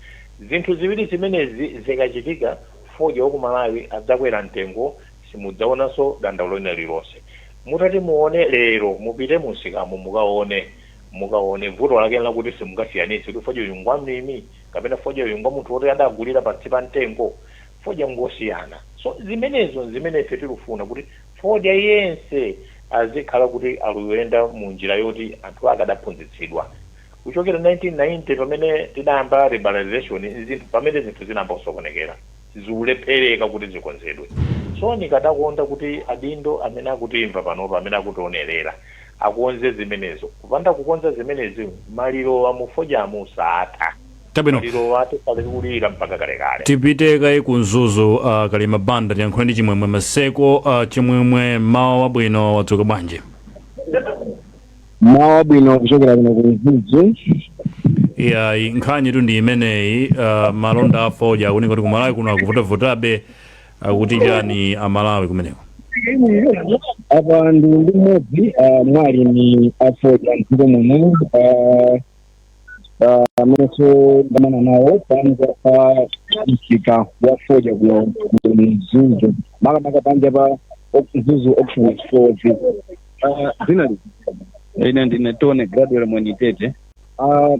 zinthu ziwiri zimenezi zikachitika fodya wakumalawi adzakwera mtengo simudzaonanso dandaulo lililonse mutati muone lero mupite musikamo mukaone vuto lake lakuti simungasiyanitse kuti fodya uyu ngwamlimi kapena fodya uyu munthu woti adagulira pansi pa mtengo fodya ngosiyana so zimene ife tilufuna kuti fodya yense azikhala kuti aluyenda mu njira yoti anthu akadaphunzitsidwa kuchokera 1990 pamene tidayamba liberalization pamene zinthu zinayamba kusokonekera zikulephereka kuti zikonzedwe so nikadakonda kuti adindo amene akutimva panopo amene akutionerera akonze zimenezo kupanda kukonza zimenezi maliro a mufodya musatha tabwino maliro wati palikulira mpaka kalekale tipite kai kunzuzu kalima banda tiyankhule ndi chimwemwe maseko chimwemwe mawa wabwino wadzuka bwanji mawa wabwino kuchokera kuno kunzuzu ya nkhani tu ndi imeneyi malonda a fodya akunika kuti kumalawi kuno akuvutavutabe akuti chani amalawi kumeneko apa ndi mmodzi mwalimi a fodya mdziko muno amenenso ndamana nawo panja pa msika wa fodya kuno mzuzu makamaka panja pa mzuzu auction exports dzina ine ndine Tone Gradual Mwenitete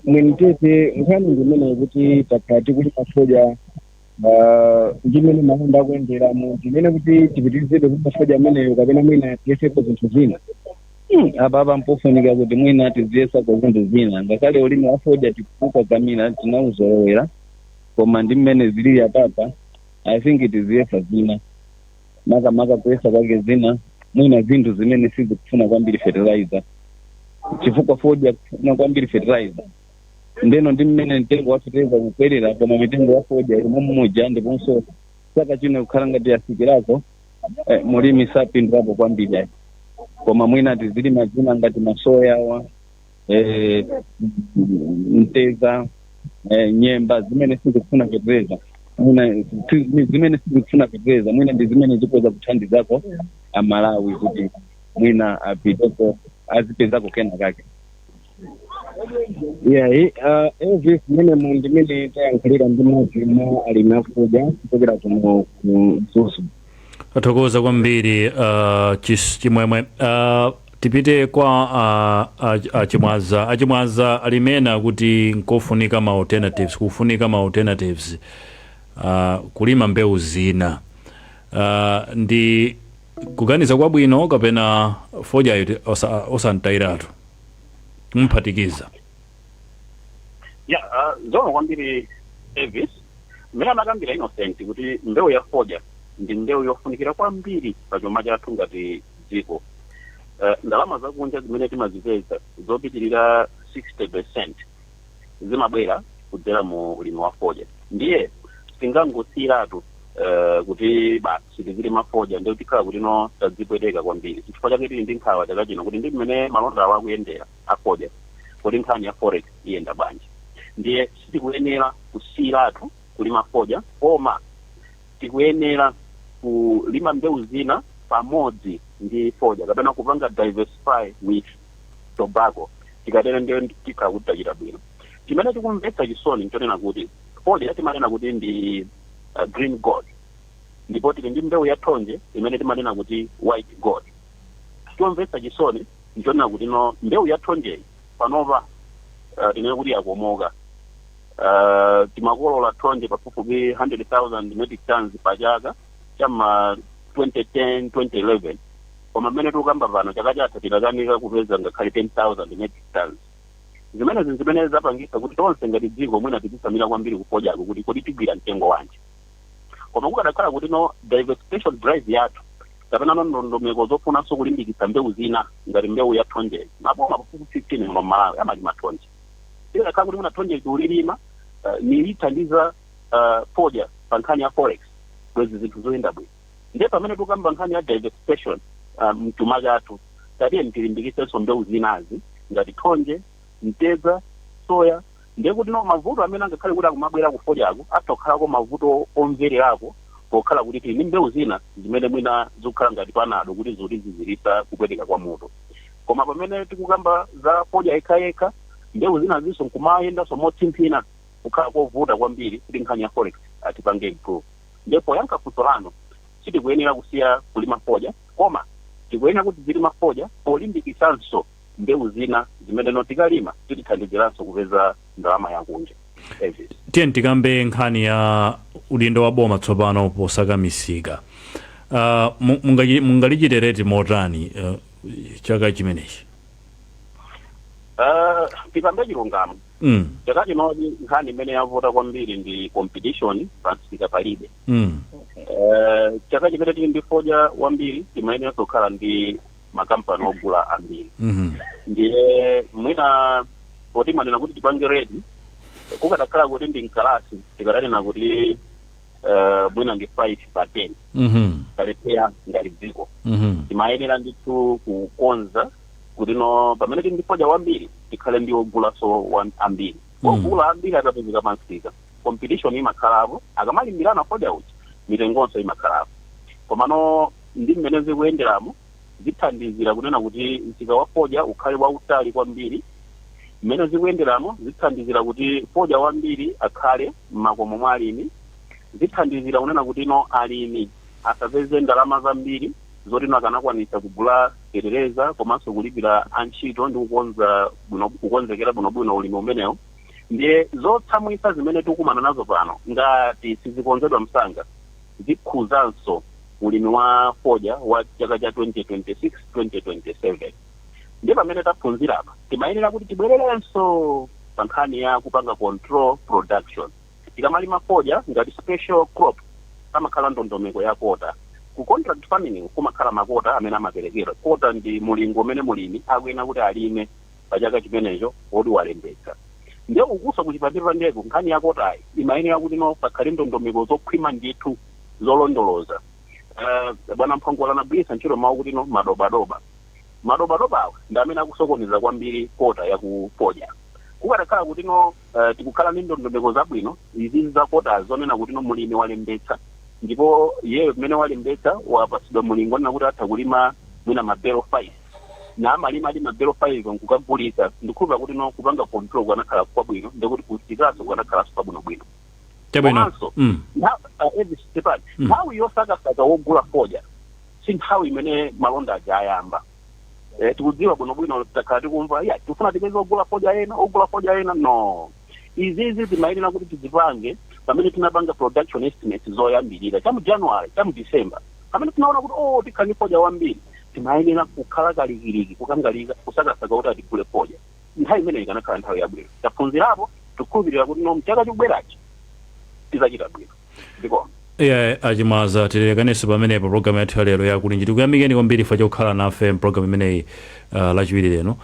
Mwenitete nkhani ndimene kuti takati kuti fodya ndimene malonda akuendera mu ndimene kuti tipitirizidwe kuti fodya ameneyo kapena mwina tiyesepo zinthu zina apa mpofunika kuti mwina tiziyesako zinthu zina ngakhale ulimi wa fodya tikufuka kamina tinauzolowera koma ndi mmene zilili apapa I think tiziyesa zina makamaka kuyesa kwake zina mwina zinthu zimene sizikufuna kwambiri fertilizer chifukwa fodya kufuna kwambiri fertilizer ndeno ndi mmene mtengo wa fertilizer ukwerera koma mitengo ya fodya ilimo mmoja ndiponso saka chino kukhala ngati yasikirako mulimi sapindulapo kwambiri koma mwina tizilima zina ngati masoya wa mteza nyemba zimene sizikufuna fertilizer mwina zimene sizikufuna fertilizer mwina ndi zimene zikoza kuthandizako amalawi kuti mwina apiteko azipezako kena kake Elvis mene mundi mene tayankhulira ndi mmodzi mwa alimi a fodya kuchokera kuno kunzuzu athokoza kwambiri chimwemwe tipite kwa achimwaza alimena kuti nkofunika ma alternatives kufunika ma alternatives kulima mbewu zina ndi kuganiza kwabwino kapena fodya osantayiratu mphatikiza zomwe kwambiri Elvis mmene amakambira Innocent kuti mbewu ya fodya ndi mbewu yofunikira kwambiri pachuma chathu ngati dziko ndalama zakunja zimene timazipeza zopitirira 60% zimabwera kudzera mu ulimi wa fodya ndiye singangosiyiratu kuti basi tizilima fodya ndio tikhala kuti no tadzipweteka kwambiri chifukwa chake tili ndi nkhawa chakachino kuti ndi mmene malonda awo akuyendera afodya kuti nkhani ya forex iyenda bwanji ndiye sitikuyenera kusiyiratu kulima fodya koma tikuyenera kulima mbewu zina pamodzi ndi fodya kapena kupanga diversify with tobacco tikatera ndio tikhala kuti tachita bwino chimene tikumvetsa chisoni nchonena kuti fodya timanena kuti ndi green gold ndipo tili ndi mbewu ya thonje imene timanena kuti white gold tiomvetsa chisoni nchonena kuti no mbewu ya thonjeyi panova tinene kuti yakomoka timakolola thonje pafupifupi 100,000 metric tons pa chaka chama 2010 2011 koma mmene tikukamba pano chaka chatha tidakanika kupeza ngakhale 10,000 metric tons. Zimene zapangisa kuti tonse ngati dziko mwina tizisamira kwambiri kufojako kuti kodi tigwira mtengo wanji. Koma kukadakhala kuti no diversification drive yathu kapena ndondomeko zofunanso kulimbikitsa mbewu zina ngati mbewu ya thonje maboma pafupi 15 muno Malawi amalima thonje. Tikakhala kuti muna thonje tiulilima nilithandiza foja pa nkhani ya forex kwezi zinthu zoyenda bwino. Ndiye pamene tikukamba nkhani ya diversification mchuma chathu tatiye ntilimbikitsenso mbewu zinazi ngati thonje, mtedza, soya. Ndiye kuti no mavuto amene angakhale kuti akumabwera kufojako atokhalako mavuto omvererako pokhala kuti tili mbewu zina zimene mwina zikukhala ngati panado kuti zoti zizilisa kupweteka kwa moto. Koma pamene tikukamba za foja yekha mbewu zina zinso nkumayendanso motsimphina kukhala kovuta kwambiri kuti nkhani ya forex atipange improve. Ndipo yankha funso lano sitikuyenera kusiya kulima foja koma tikuyenera kuti zilima foja polimbikisanso mbewu zina zimene notikalima titithandiziranso kupeza ndalama yakunja. Tiye tikambe nkhani ya udindo wa boma tsopano posaka misika. Mungalichitereti motani chaka chimenechi? Tikambe chilungamo. Chaka chinochi nkhani imene yavota kwambiri ndi competition pansika palibe. Chaka chimene tili ndi foja wambiri timayenera kukhala ndi makampani ogula ambiri. Ndiye mwina poti manena kuti tipange ready kukadakhala kuti ndi mkalasi tikatanena kuti mwina ndi 5 pa 10 kalepeya ngati dziko timayenera ndithu kukonza kuti no pamene tili ndi foja wambiri tikhale ndi ogulaso ambiri. Ogula ambiri atapezeka pansika competition imakhalapo akamalimbirana foja uchi mitengonso imakhalapo. Komano ndi mmene zikuyenderamo zithandizira kunena kuti msika wa foja ukhale wautali kwambiri. Mmene zikuyenderamo zithandizira kuti foja wambiri akhale m'makomo mwa alimi. Zithandizira kunena kuti no alimi asapeze ndalama zambiri zoti no akanakwanisa kugula fertilizer komanso kulipira antchito ndi kukonzekera bwinobwino ulimi umenewo. Ndiye zotsamwisa zimene tikukumana nazo pano ngati sizikonzedwa msanga zikhuzanso ulimi wa foja wa chaka cha 2026-2027. Ndiye pamene taphunzira apa timayenera kuti tibwererenso pa nkhani ya kupanga control production. Tikamalima foja ngati special crop pamakhala ndondomeko ya kota. Ku contract farming kumakhala makota amene amaperekera. Kota ndi mulingo umene mulimi akuyenera kuti alime pa chaka chimenecho woti walembetsa. Ndiye ukusa kuti pandeko nkhani ya kotayi imayenera kuti no pakhale ndondomeko zokhwima ndithu zolondoloza. Bwana Mphongola anagwiritsa ntchito mawu kuti no madobadoba awa ndi amene akusokoneza kwambiri kota yakufoja. Kukadakhala kuti no tikukhala ndi ndondomeko zabwino izi za kota zonena kuti no mulimi walembetsa ndipo iyeyo mmene walembetsa wapasidwa mulingo onena kuti atha kulima mwina mabelo 5 na amalima ali mabelo 5 nkukagulitsa ndikhulupira kuti no kupanga control kwanakhala kwabwino ndikuti kusikaso kwanakhalanso pabwinobwino. Chabwino. Nthawi yosakasaka wogula foja si nthawi imene malonda aja ayamba. Tikudziwa bwinobwino takhala tikumva tifuna tipeze ogula foja ena no. Izizi timayenera kuti tizipange pamene tinapanga production estimates zoyambirira chamu January chamu December. Pamene tinaona kuti tikhani foja wambiri timayenera kukhala kalikiliki kukangalika kusakasaka kuti atigule foja. Nthawi imene ikanakhala nthawi yabwino. Taphunzirapo tikukhulupirira kuti no mchaka chikubwerachi tizachita bwino. Ndiko. Achimaza tilekanenso pamenepo program yathu ya lero yakuti njiti kuyamikeni kwambiri fa chokhala nafe program imeneyi lachiwiri leno.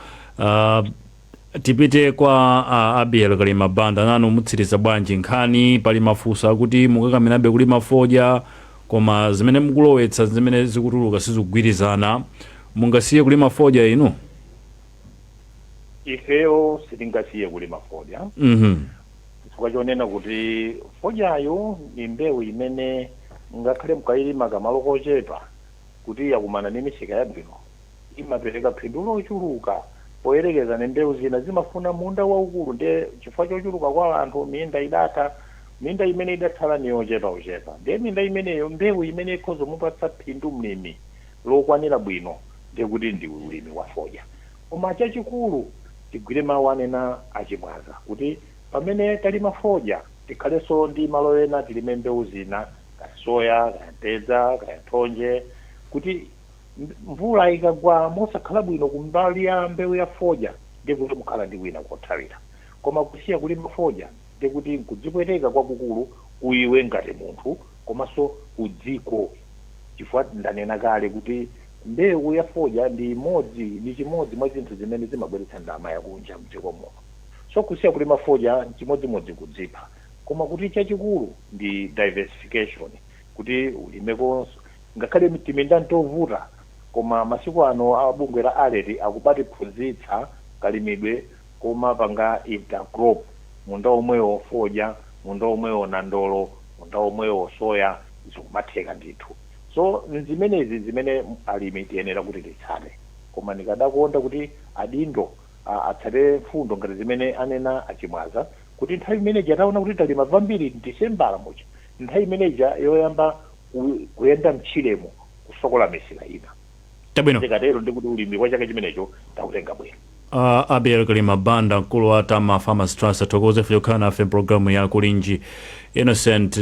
Tipite kwa Abiel Kalima Banda nanu mutsiriza bwanji nkhani pali mafunso akuti mukakaminabe kulima foja koma zimene mukulowetsa zimene zikutuluka sizikugwirizana mungasiye kulima foja inu? Ifeyo sitingasiye kulima foja. Chifukwa chonena kuti fojayo ni mbewu imene ngakhale mukayilima kamalo kochepa kuti yakumana ndi misika yabwino imapereka phindu lochuluka poyerekeza ndi mbewu zina zimafuna munda waukulu. Ndiye chifukwa chochuluka kwa anthu minda imene idathala ni yochepa. Ndiye minda imeneyo mbewu imene ikhoza mupatsa phindu mlimi lokwanira bwino ndiye kuti ndi ulimi wa foja. Koma chachikulu tigwire mawu anena achimwaza kuti pamene talima foja tikhalenso ndi malo ena tilime mbewu zina kaya soya kaya tedza kaya thonje kuti mvula ikagwa mosakhala bwino kumbali ya mbewu ya foja ndikuti mukhala ndi wina kothawira, koma kusiya kulima foja ndikuti kudzipweteka kwakukulu kuiwe ngati munthu komanso kudziko, chifukwa ndanena kale kuti mbewu ya foja ndi chimodzi mwa zinthu zimene zimabweretsa ndalama yakunja mdziko muno. So kusiya kulima foja chimodzimodzi kudzipha, koma kuti chachikulu ndi diversification, kuti ulimekonso ngakhale timinda ntovuta, koma masiku ano abungwe la aleti akubatiphunzitsa kalimidwe koma panga intercrop, munda omwewo foja, munda omwewo nandolo, munda omwewo soya, zikumatheka ndithu. So zimenezi zimene alimi tiyenera kuti titsate, koma ndikadakonda kuti adindo atsate mfundo ngati zimene anena achimwaza, kuti nthawi imeneji ataona kuti talima vambiri December mucha, nthawi imeneji yoyamba kuyenda mchilemo kusokola misika ina. Tabwino. Ndikatero ndikuti ulimi kwa chaka chimenecho tautenga bwino. Abel Kalima Banda, mkulu wa Tama Farmers Trust, atokoze filiokana nafe programu ya Kulinji. Innocent,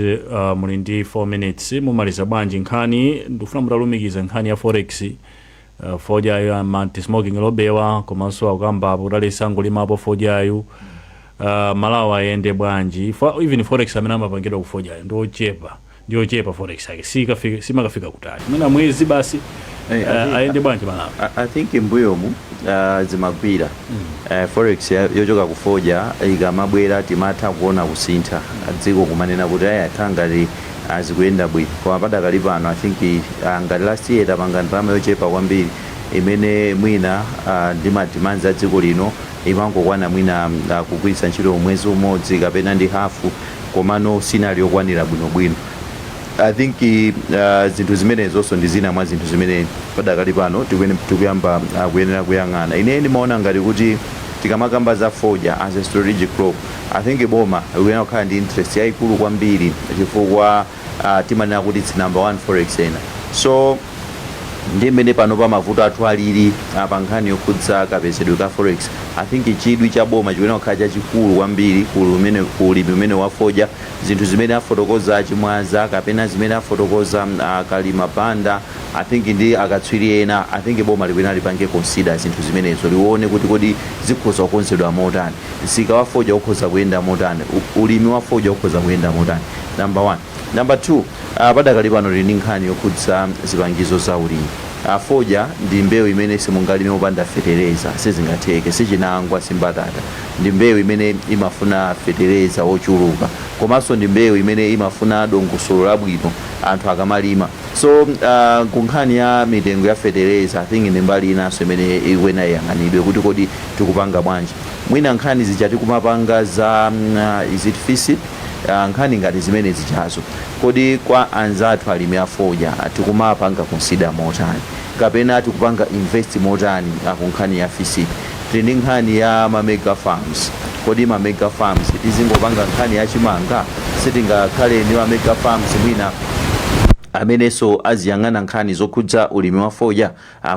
muli ndi 4 minutes mumaliza bwanji nkhani ndifuna mutalumikiza nkhani ya forex, foja ya anti-smoking lobewa komanso akamba aputalisa ngulimapo fojayu, malawa ayende bwanji, even forex amene amapangidwa kufojayo ndiochepa forex yake simakafika kutali mwina mwezi basi. Ayende bwanji malawa. I think mbuyomu zimagwira forex yochoka kufoja ikamabwera timatha kuona kusintha dziko kumanena kuti ayatangati azikuyenda bwino, koma padakali pano I think ngati last year tapanga ndalama yochepa kwambiri imene mwina ndi madimanzi a dziko lino imangokwana mwina kugwiritsa ntchito mwezi umodzi kapena ndi hafu, komano sinali yokwanira bwinobwino. I think zinthu zimenezonso ndi zina mwa zinthu zimene padakali pano tikuyamba kuyenera kuyang'ana. Ine ndimaona ngati kuti tikamakamba za foja as a strategic crop, I think boma likuyenera kukhala ndi interest yayikulu kwambiri chifukwa timanena kuti it's number 1 forex ena. So ndi mmene pano pa mavuto athu alili pa nkhani yokhudza kapezedwe ka forex, I think chidwi cha boma chikuyenera kukhala chachikulu kwambiri kulimi umene wafoja, zinthu zimene afotokoza achimwaza kapena zimene afotokoza Kalima Banda, I think ndi akatswiri ena, I think boma likuyenera lipange consider zinthu zimenezo, lione kuti kodi zikhoza kukonzedwa motani, msika wafoja ukhoza kuyenda motani, ulimi wafoja ukhoza kuyenda motani. Number 1. Number 2, padakali pano lini nkhani yokhudza zipangizo za ulimi. Foja ndi mbewu imene simungalime opanda fetereza, sizingatheke, sichinangwa simbatata. Ndi mbewu imene imafuna fetereza ochuluka, komanso ndi mbewu imene imafuna dongosolo labwino anthu akamalima. So kunkhani ya mitengo ya fetereza, I think ndi mbali inanso imene ikuyenera iyang'anidwe kuti kodi tikupanga bwanji. Mwina nkhani zichati kumapanga za is it FISIP, nkhani ngati zimene zichazo, kodi kwa anzathu alimi afoja tikumapanga consider motani kapena tikupanga invest motani kunkhani ya FISIP. Tili nkhani ya mega farms, kodi mega farms tizingopanga nkhani ya chimanga, sitingakhale ndi mega farms mwina amenenso aziyang'ana nkhani zokhudza ulimi wafoja,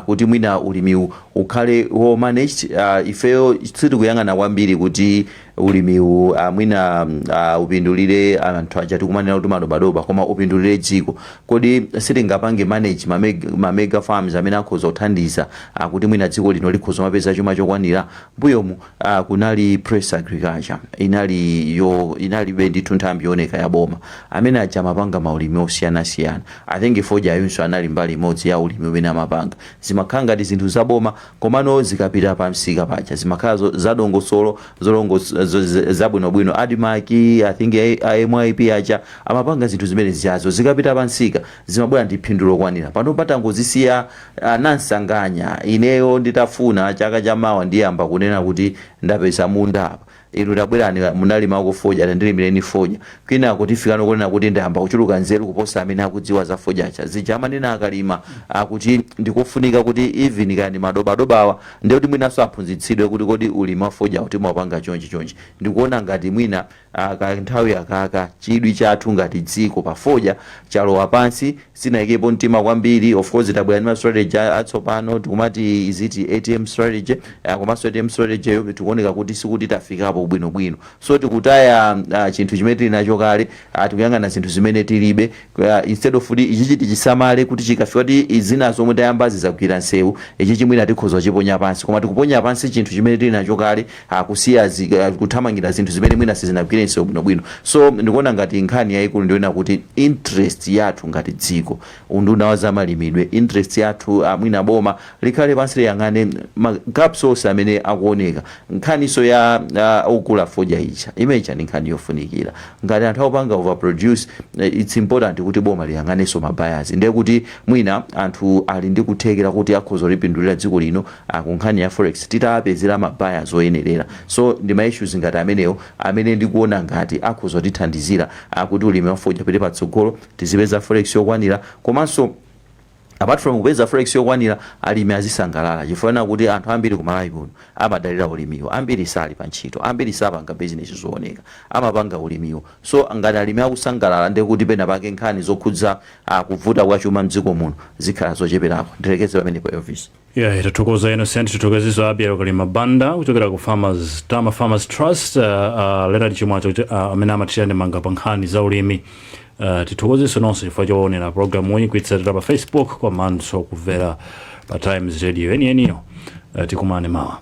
kuti mwina ulimi ukhale wo managed. Ifeyo sitikuyang'ana kwambiri kuti ulimiwu mwina upindulire anthu aja tikumanena kuti madobadoba, koma upindulire dziko. Kodi sitingapange manage mega farms amene akhoza kuthandiza kuti mwina dziko lino likhoza mapeza chuma chokwanira. Mbuyomu kunali press agriculture, inalibe ndithu nthambi yoneka ya boma amene aja amapanga maulimi osiyanasiyana. I think foja yonso anali mbali imodzi ya ulimi umene amapanga. Zimakhala ngati zinthu za boma, komano zikapita pa msika paja zimakhala zadongosolo zabwinobwino. Adimaki, I think AMIP aja amapanga zinthu zimene zijazo, zikapita pa msika zimabwera ndi phindu lokwanira. Pano patangozisiya nansanganya, ineyo nditafuna chaka chamawa ndiyamba kunena kuti ndapeza munda apa, inu tabwerani munalima kufoja ndilimire foja, kwina kuti fikano kunena kuti ndayamba kuchuluka nzeru kuposa amene akudziwa za foja cha zijama ndina akalima kuti ndikufunika kuti even kani madobadobawa ndiye kuti mwinaso aphunzitsidwe kuti kodi ulimi wa foja kuti mwapanga chonchi. Ndikuona ngati mwina nthawi yakaka chidwi chathu ngati dziko pa foja chalowa pansi, sinayikepo mtima kwambiri. Of course tabwera ndi strategy atsopano tikumati is it ATM strategy, komanso ATM strategy tikuoneka kuti sikuti tafikapo apo bwinobwino. So tikutaya chinthu chimene tili nacho kale, tikuyang'ana zinthu zimene tilibe, instead of kuti ichi tichisamale kuti chikafika kuti izina zomwe tayambazi zagwira nsewu, ichi chimwina tikhoza chiponya pansi, koma tikuponya pansi chinthu chimene tili nacho kale, kusiya kuthamangira zinthu zimene mwina sizinagwire nsewu bwinobwino. So ndikuona ngati nkhani yayikulu ndiona kuti interest yathu ngati dziko, unduna wa zamalimidwe, interest yathu mwina boma likhale pansi liyang'ane gaps onse amene akuoneka. Nkhaniso ya okula fodya icha imecha ni nkhani yofunikira. Ngati anthu akupanga overproduce, it's important kuti boma liyang'aneso mabias, ndiye kuti mwina anthu ali ndi kuthekera kuti akhoza lipindulira dziko lino ku nkhani ya forex titapezera mabias oyenerera. So ndi ma issues ngati amenewo amene ndikuona ngati akhoza tithandizira kuti ulimi wa fodya pete patsogolo, tizipeza forex yokwanira, komanso apart from kupeza forex yokwanira alimi azisangalala chifukwa kuti anthu ambiri kumalawi kuno amadalira ulimiwo, ambiri sali pa ntchito, ambiri sapanga business zooneka, amapanga ulimiwo. So ngati alimi akusangalala ndiye kuti pena pake nkhani zokhudza kuvuta kwa chuma mdziko muno zikhala zocheperako. Ndirekeze pamene pa office. Yeah, itatukoza Innocent, tutokezizo Abia Kalima Banda kuchokera ku Tama Farmers Trust, Leonard Chimwacho amene amatiyane manga pa nkhani za ulimi. Titukoziso nonse chifukwa choonera programu iyi kuitsatira pa Facebook komanso kumvera pa Times Radio eniyo. Tikumane mawa.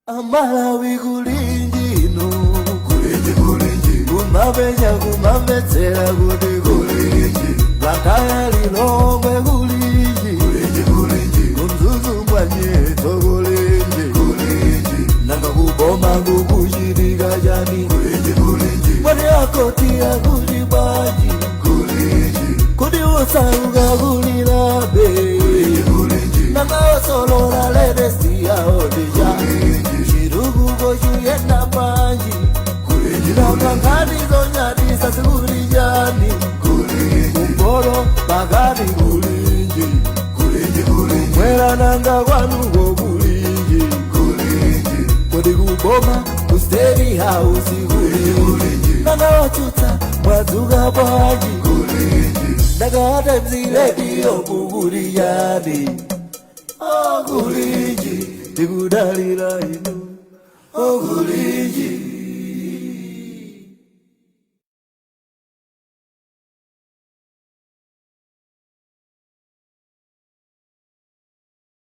Amalawi kulinji no kulinji kumabenya kumabetsera kuti kulinji Blantyre Lilongwe kulinji kumzuzu mwanyeto kulinji nanga kuboma kukushirika jani mwani akotia kujibaji kudi usauga kulilabe nanga osolola ledesi ya odija shirugu goshu yena manji nanga ngani zonyati sasikulijani kumboro bagari kulinji mwera nanga kwanugo kulinji kudi kuboma kusteri hausi kulinji nanga wachuta mwazuga baji nanga hata mzile dio kukulijani kulinji tikudalira ino kulinji